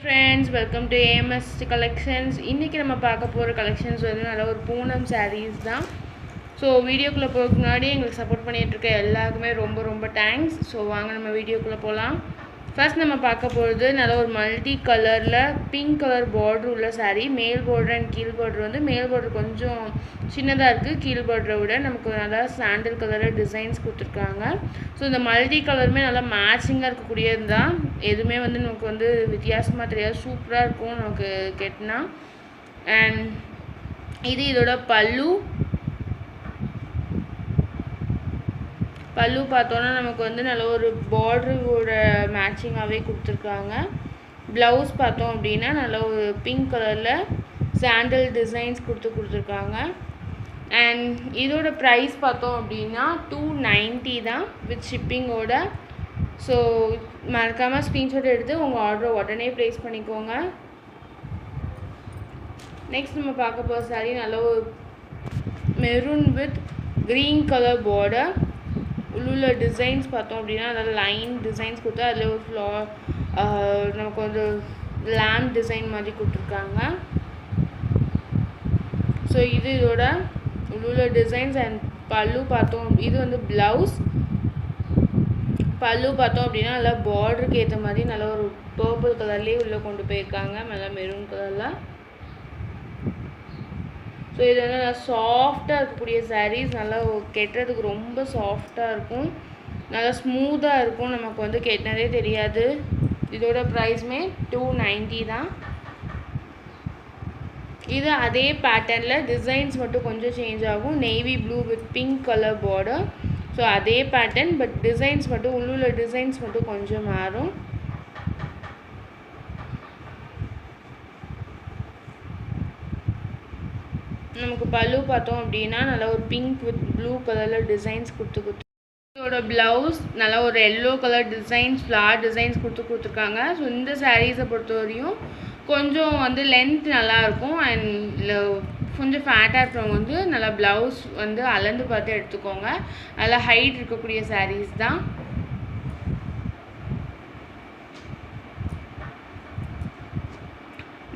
Friends, welcome to AMS collections. இன்னைக்கு நம்ம பார்க்க போற collections வந்து நல்ல ஒரு பூனம் sarees தான். ஸோ வீடியோக்குள்ளே போகிறதுக்கு முன்னாடி எங்களுக்கு சப்போர்ட் பண்ணிகிட்டு இருக்க எல்லாருக்குமே ரொம்ப ரொம்ப தேங்க்ஸ். ஸோ வாங்க நம்ம வீடியோக்குள்ளே போகலாம். ஃபர்ஸ்ட் நம்ம பார்க்க போகிறது நல்ல ஒரு மல்டி கலரில் பிங்க் கலர் பார்டர் உள்ள சாரீ. மேல் பார்டர் அண்ட் கீழ் பார்டர் வந்து மேல் பார்டர் கொஞ்சம் சின்னதாக இருக்குது, கீழ் பார்டரை விட நமக்கு நல்லா சாண்டில் கலரில் டிசைன்ஸ் கொடுத்துருக்காங்க. ஸோ இந்த மல்டி கலருமே நல்லா மேட்சிங்காக இருக்கக்கூடியது தான். எதுவுமே வந்து நமக்கு வந்து வித்தியாசமாக தெரியாது, சூப்பராக இருக்கும் நமக்கு கெட்டினா. அண்ட் இது இதோட பல்லு பார்த்தோன்னா நமக்கு வந்து நல்ல ஒரு பார்டரோட மேட்சிங்காகவே கொடுத்துருக்காங்க. ப்ளவுஸ் பார்த்தோம் அப்படின்னா நல்ல ஒரு பிங்க் கலரில் சாண்டல் டிசைன்ஸ் கொடுத்துருக்காங்க. அண்ட் இதோட ப்ரைஸ் பார்த்தோம் அப்படின்னா 290 தான் வித் ஷிப்பிங்கோட. ஸோ மறக்காமல் ஸ்க்ரீன்ஷாட் எடுத்து உங்கள் ஆர்டரை உடனே ப்ளேஸ் பண்ணிக்கோங்க. நெக்ஸ்ட் நம்ம பார்க்க போகிற சாரீ நல்ல ஒரு maroon with green colour border. உள்ள டிசைன்ஸ் பார்த்தோம் அப்படின்னா அதில் லைன் டிசைன்ஸ் கொடுத்து அதில் ஒரு நமக்கு ஒரு லேம்ப் டிசைன் மாதிரி கொடுத்துருக்காங்க. ஸோ இது இதோட உள்ள டிசைன்ஸ். அண்ட் பல்லு பார்த்தோம், இது வந்து ப்ளவுஸ். பல்லு பார்த்தோம் அப்படின்னா நல்லா பார்டருக்கு ஏற்ற மாதிரி நல்ல ஒரு பர்பிள் கலர்லேயே உள்ளே கொண்டு போயிருக்காங்க, நல்லா மெரூன் கலரில். ஸோ இது வந்து நல்லா சாஃப்டாக இருக்கக்கூடிய சாரீஸ், நல்லா கெட்டுறதுக்கு ரொம்ப சாஃப்டாக இருக்கும், நல்லா ஸ்மூத்தாக இருக்கும், நமக்கு வந்து கெட்டினதே தெரியாது. இதோட ப்ரைஸுமே 290 தான். இது அதே பேட்டர்னில் டிசைன்ஸ் மட்டும் கொஞ்சம் சேஞ்ச் ஆகும். Navy blue with pink colour border. So அதே பேட்டர்ன், பட் டிசைன்ஸ் மட்டும் உள்ள டிசைன்ஸ் மட்டும் கொஞ்சம் மாறும். நமக்கு பல்லு பார்த்தோம் அப்படின்னா நல்லா ஒரு பிங்க் வித் ப்ளூ கலரில் டிசைன்ஸ் கொடுத்து இதோட ப்ளவுஸ் நல்லா ஒரு yellow colour designs, floral designs கொடுத்துருக்காங்க. ஸோ இந்த சாரீஸை பொறுத்தவரையும் கொஞ்சம் வந்து லென்த் நல்லாயிருக்கும். அண்ட் கொஞ்சம் ஃபேட்டாக இருக்கிறவங்க வந்து நல்லா ப்ளவுஸ் வந்து அளந்து பார்த்து எடுத்துக்கோங்க. நல்லா ஹைட் இருக்கக்கூடிய சாரீஸ் தான்.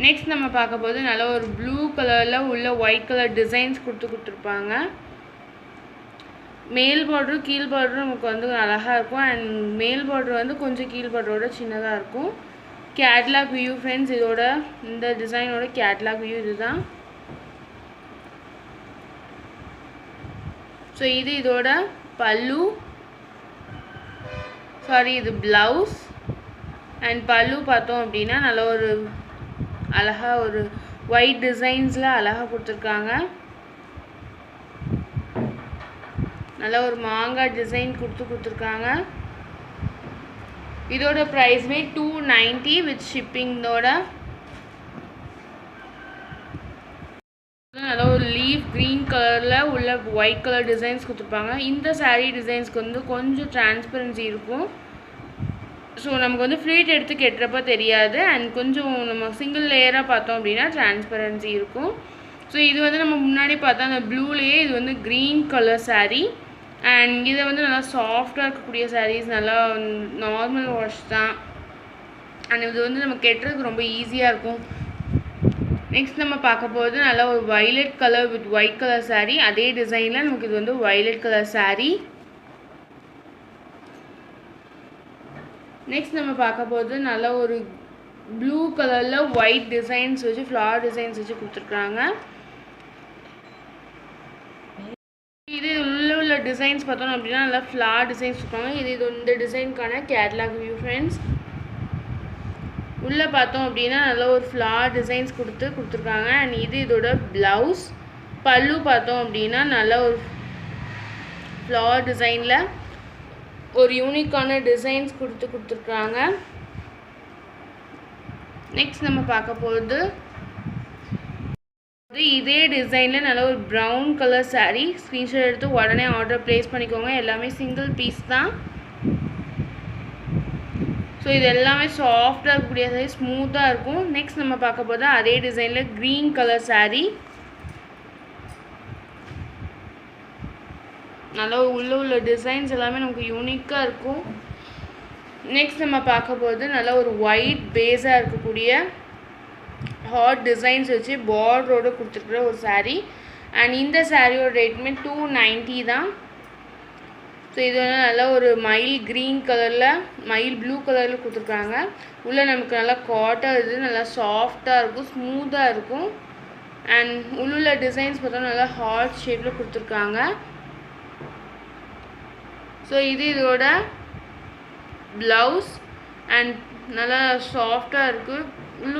நெக்ஸ்ட் நம்ம பார்க்க போது நல்ல ஒரு ப்ளூ கலரில் உள்ள ஒயிட் கலர் டிசைன்ஸ் கொடுத்துருப்பாங்க. மேல் பார்டரும் கீழ் பார்டரும் நமக்கு வந்து அழகாக இருக்கும். அண்ட் மேல் பார்டர் வந்து கொஞ்சம் கீழ் பார்டரோட சின்னதாக இருக்கும். கேட்லாக் வியூ ஃப்ரெண்ட்ஸ், இதோட இந்த டிசைனோட கேட்லாக் வியூ இதுதான். ஸோ இது இதோட பல்லு, இது ப்ளவுஸ். அண்ட் பல்லு பார்த்தோம் அப்படின்னா நல்ல ஒரு அழகாக ஒரு ஒயிட் டிசைன்ஸில் அழகாக கொடுத்துருக்காங்க. நல்ல ஒரு மாங்காய் டிசைன் கொடுத்துருக்காங்க. இதோட ப்ரைஸ்மே 290 வித் ஷிப்பிங்கோட. நல்ல ஒரு லீஃப் க்ரீன் கலரில் உள்ள ஒயிட் கலர் டிசைன்ஸ் கொடுத்துருப்பாங்க. இந்த சாரீ டிசைன்ஸ்க்கு வந்து கொஞ்சம் டிரான்ஸ்பரன்சி இருக்கும். ஸோ நமக்கு வந்து ஃப்ளீட் எடுத்து கெட்டுறப்ப தெரியாது. அண்ட் கொஞ்சம் நம்ம சிங்கிள் லேயராக பார்த்தோம் அப்படின்னா டிரான்ஸ்பரன்சி இருக்கும். ஸோ இது வந்து நம்ம முன்னாடி பார்த்தா அந்த ப்ளூலேயே இது வந்து க்ரீன் கலர் சாரீ. அண்ட் இதை வந்து நல்லா சாஃப்டாக இருக்கக்கூடிய சாரீஸ், நல்லா நார்மல் வாஷ் தான். அண்ட் இது வந்து நம்ம கெட்டுறதுக்கு ரொம்ப ஈஸியாக இருக்கும். நெக்ஸ்ட் நம்ம பார்க்க போகிறது நல்லா ஒரு violet colour with white colour sari. அதே டிசைனில் நமக்கு இது வந்து வைலட் கலர் சாரீ. நெக்ஸ்ட் நம்ம பார்க்க போகிறது நல்ல ஒரு ப்ளூ கலரில் ஒயிட் டிசைன்ஸ் வச்சு ஃப்ளவர் டிசைன்ஸ் வச்சு கொடுத்துருக்காங்க. இது உள்ள டிசைன்ஸ் பார்த்தோம் அப்படின்னா நல்லா ஃப்ளவர் டிசைன்ஸ் இருக்காங்க. இது இந்த டிசைனுக்கான கேட்லாக் வியூ ஃப்ரெண்ட்ஸ். உள்ளே பார்த்தோம் அப்படின்னா நல்ல ஒரு ஃப்ளவர் டிசைன்ஸ் கொடுத்துருக்காங்க. அண்ட் இது இதோட ப்ளவுஸ். பல்லு பார்த்தோம் அப்படின்னா நல்ல ஒரு ஃப்ளவர் டிசைனில் ஒரு யூனிக்கான டிசைன்ஸ் கொடுத்துருக்காங்க. நெக்ஸ்ட் நம்ம பார்க்க போகிறது இதே டிசைனில் நல்ல ஒரு ப்ரௌன் கலர் சாரீ. ஸ்க்ரீன்ஷாட் எடுத்து உடனே ஆர்டர் ப்ளேஸ் பண்ணிக்கோங்க. எல்லாமே சிங்கிள் பீஸ் தான். ஸோ இது எல்லாமே சாஃப்டாக இருக்கக்கூடிய சாரீ, ஸ்மூத்தாக இருக்கும். நெக்ஸ்ட் நம்ம பார்க்க போகிறது அதே டிசைனில் க்ரீன் கலர் சாரீ. நல்லா உள்ள டிசைன்ஸ் எல்லாமே நமக்கு யூனிக்காக இருக்கும். நெக்ஸ்ட் நம்ம பார்க்க போகிறது நல்ல ஒரு ஒயிட் பேஸாக இருக்கக்கூடிய ஹாட் டிசைன்ஸ் வச்சு பார்டரோடு கொடுத்துருக்குற ஒரு saree. அண்ட் இந்த சாரியோட ரேட்டுமே 290 தான். ஸோ இது வந்து நல்லா ஒரு மயில் க்ரீன் கலரில் மயில் ப்ளூ கலரில் கொடுத்துருக்காங்க. உள்ளே நமக்கு நல்லா காட்டன் இது நல்லா சாஃப்டாக இருக்கும், ஸ்மூத்தாக இருக்கும். அண்ட் உள்ள டிசைன்ஸ் பார்த்தோன்னா நல்லா ஹார்ட் ஷேப்பில் கொடுத்துருக்காங்க. ஸோ இதோட ப்ளவுஸ் அண்ட் நல்லா சாஃப்டாக இருக்குது.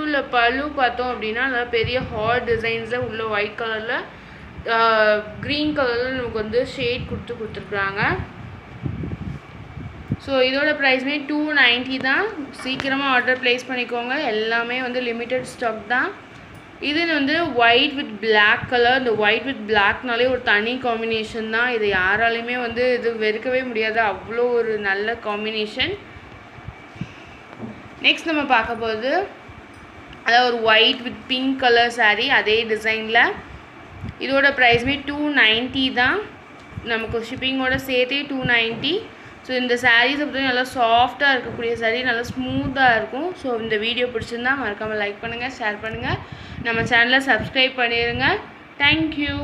உள்ள பல்லு பார்த்தோம் அப்படின்னா நல்லா பெரிய ஹார்ட் டிசைன்ஸில் உள்ள ஒயிட் கலரில் க்ரீன் கலரில் நமக்கு வந்து ஷேட் கொடுத்துருக்குறாங்க. ஸோ இதோட ப்ரைஸ்மே 290 தான். சீக்கிரமாக ஆர்டர் ப்ளேஸ் பண்ணிக்கோங்க. எல்லாமே வந்து லிமிட்டட் ஸ்டாக் தான். இது வந்து ஒயிட் வித் பிளாக் கலர். இந்த ஒயிட் வித் பிளாக்னாலே ஒரு தனி காம்பினேஷன் தான். இது யாராலையுமே வந்து இது வெறுக்கவே முடியாது, அவ்வளோ ஒரு நல்ல காம்பினேஷன். நெக்ஸ்ட் நம்ம பார்க்க போகிறது அதாவது ஒரு white with pink colour saree, அதே டிசைனில். இதோட ப்ரைஸ்மே 290 தான். நமக்கு ஷிப்பிங்கோட சேர்த்தே 290. ஸோ இந்த சாரீஸை பற்றி நல்லா சாஃப்டாக இருக்கக்கூடிய saree, நல்லா ஸ்மூத்தாக இருக்கும். ஸோ இந்த வீடியோ பிடிச்சிருந்தா மறக்காமல் லைக் பண்ணுங்கள், ஷேர் பண்ணுங்கள், நம்ம சேனலை சப்ஸ்கிரைப் பண்ணிடுங்க. தேங்க்யூ.